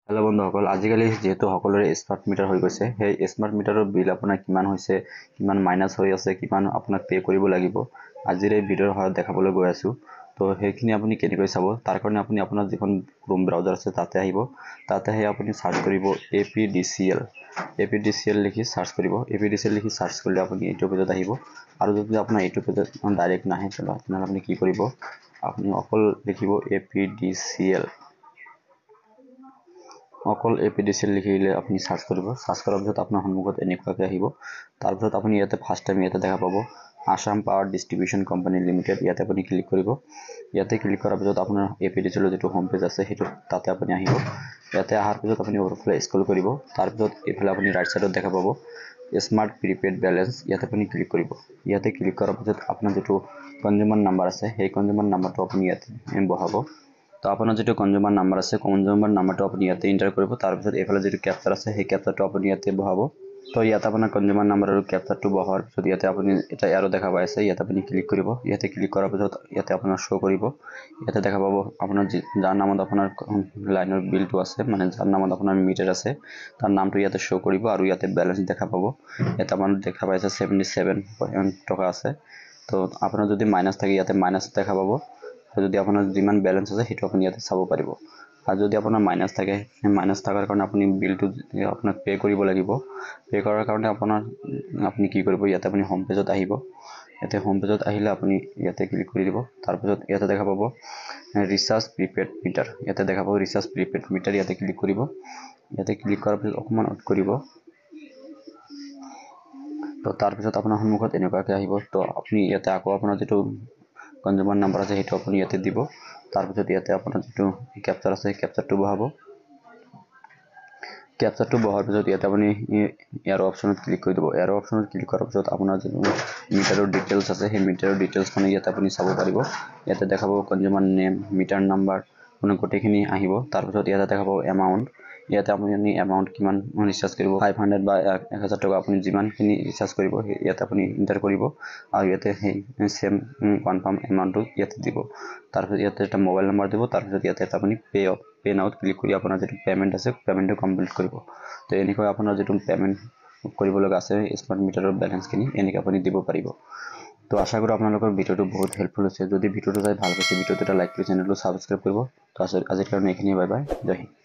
Hello' বন্ধুসকল, আজিকালি যেহেতু সকলোৰে স্মাৰ্ট মিটাৰ হৈ গৈছে, সেই স্মাৰ্ট মিটাৰৰ বিল আপোনাৰ কিমান হৈছে, কিমান মাইনাছ হৈ আছে, কিমান আপোনাক পে' কৰিব লাগিব, আজিৰ এই ভিডিঅ'ৰ সহায়ত দেখাবলৈ গৈ আছোঁ। তো সেইখিনি আপুনি কেনেকৈ চাব, তাৰ কাৰণে আপুনি আপোনাৰ যিখন ক্ৰোম ব্ৰাউজাৰ আছে তাতে আহিব। তাতে আহি আপুনি চাৰ্চ কৰিব APDCL লিখি চাৰ্চ কৰিব। APDCL লিখি চাৰ্চ কৰিলে আপুনি এইটো পেজত আহিব। আৰু যদি আপোনাৰ এইটো পেজত ডাইৰেক্ট নাহে তেনেহ'লে আপুনি কি কৰিব, আপুনি অকল লিখিব APDCL। অকল APDCL লিখিলে আপুনি চাৰ্চ কৰিব। চাৰ্চ কৰাৰ পিছত আপোনাৰ সন্মুখত এনেকুৱাকৈ আহিব। তাৰপিছত আপুনি ইয়াতে ফাৰ্ষ্ট টাইম ইয়াতে দেখা পাব Assam power distribution company limited. ইয়াতে আপুনি ক্লিক কৰিব। ইয়াতে ক্লিক কৰাৰ পিছত আপোনাৰ APDCL যিটো হোম পেজ আছে সেইটো তাতে আপুনি আহিব। ইয়াতে অহাৰ পিছত আপুনি ওপৰফালে স্ক্ৰল কৰিব। তাৰপিছত এইফালে আপুনি ৰাইট ছাইডত দেখা পাব স্মাৰ্ট প্ৰিপেইড বেলেঞ্চ। ইয়াতে আপুনি ক্লিক কৰিব। ইয়াতে ক্লিক কৰাৰ পিছত আপোনাৰ যিটো কনজিউমাৰ নাম্বাৰ আছে সেই কনজিউমাৰ নাম্বাৰটো আপুনি ইয়াতে বহাব। তো আপোনাৰ যিটো কনজিউমাৰ নাম্বাৰ আছে, কনজিউমাৰ নাম্বাৰটো আপুনি ইয়াতে এণ্টাৰ কৰিব। তাৰপিছত এইফালে যিটো কেপচাৰ আছে সেই কেপচাৰটো আপুনি ইয়াতে বহাব। তো ইয়াতে আপোনাৰ কনজিউমাৰ নাম্বাৰ আৰু কেপচাৰটো বহোৱাৰ পিছত ইয়াতে আপুনি এটা এৰো দেখা পাই আছে, ইয়াতে আপুনি ক্লিক কৰিব। ইয়াতে ক্লিক কৰাৰ পিছত ইয়াতে আপোনাৰ শ্ব' কৰিব। ইয়াতে দেখা পাব আপোনাৰ যাৰ নামত আপোনাৰ লাইনৰ বিলটো আছে, মানে যাৰ নামত আপোনাৰ মিটাৰ আছে তাৰ নামটো ইয়াতে শ্ব' কৰিব আৰু ইয়াতে বেলেঞ্চ দেখা পাব। ইয়াতে আপোনাৰ দেখা পাইছে 77 টকা আছে। তো আপোনাৰ যদি মাইনাছ থাকে ইয়াতে মাইনাছ দেখা পাব। যদি আপোনাৰ যিমান বেলেঞ্চ আছে সেইটো আপুনি ইয়াতে চাব পাৰিব। আৰু যদি আপোনাৰ মাইনাছ থাকে, সেই মাইনাছ থকাৰ কাৰণে আপুনি বিলটো আপোনাক পে' কৰিব লাগিব। পে' কৰাৰ কাৰণে আপুনি কি কৰিব, ইয়াতে আপুনি হোম পেজত আহিব। ইয়াতে হোম পেজত আহিলে আপুনি ইয়াতে ক্লিক কৰি দিব। তাৰপিছত ইয়াতে দেখা পাব ৰিচাৰ্জ প্ৰিপেইড মিটাৰ। ইয়াতে দেখা পাব ৰিচাৰ্জ প্ৰিপেইড মিটাৰ। ইয়াতে ক্লিক কৰিব। ইয়াতে ক্লিক কৰাৰ পিছত অকণমান ৱেইট কৰিব। তো তাৰপিছত আপোনাৰ সন্মুখত এনেকুৱাকৈ আহিব। তো আপুনি ইয়াতে আকৌ আপোনাৰ যিটো কনজিউমাৰ নাম্বাৰ আছে সেইটো আপুনি ইয়াতে দিব। তাৰপিছত ইয়াতে আপোনাৰ যিটো কেপচাৰ আছে সেই কেপচাৰটো বহাব। কেপচাৰটো বহাৰ পিছত ইয়াতে আপুনি এৰো অপশ্যনত ক্লিক কৰি দিব। এৰো অপশ্যনত ক্লিক কৰাৰ পিছত আপোনাৰ যিটো মিটাৰৰ ডিটেইলছ আছে সেই মিটাৰৰ ডিটেইলছখিনি ইয়াতে আপুনি চাব পাৰিব। ইয়াতে দেখা পাব কনজিউমাৰ নেম, মিটাৰ নাম্বাৰ, মানে গোটেইখিনি আহিব। তাৰপিছত ইয়াতে দেখা পাব এমাউণ্ট। ইয়াতে আপুনি এমাউণ্ট কিমান ৰিচাৰ্জ কৰিব, 500 বা 1000 টকা, আপুনি যিমানখিনি ৰিচাৰ্জ কৰিব ইয়াতে আপুনি এণ্টাৰ কৰিব আৰু ইয়াতে সেই চেম কনফাৰ্ম এমাউণ্টটো ইয়াতে দিব। তাৰপিছত ইয়াতে এটা মোবাইল নম্বৰ দিব। তাৰপিছত ইয়াতে এটা আপুনি পে' নাওত ক্লিক কৰি আপোনাৰ যিটো পে'মেণ্ট আছে পে'মেণ্টটো কমপ্লিট কৰিব। তো এনেকৈ আপোনাৰ যিটো পে'মেণ্ট কৰিব লগা আছে স্মাৰ্ট মিটাৰৰ বেলেঞ্চখিনি এনেকৈ আপুনি দিব পাৰিব। তো আশা কৰোঁ আপোনালোকৰ ভিডিঅ'টো বহুত হেল্পফুল হৈছে। যদি ভিডিঅ'টো চাই ভাল পাইছে ভিডিঅ'টো এটা লাইক কৰি চেনেলটো ছাবস্ক্ৰাইব কৰিব। তো আজিৰ কাৰণে এইখিনিয়ে। বাই বাই, জয় হিন্দ।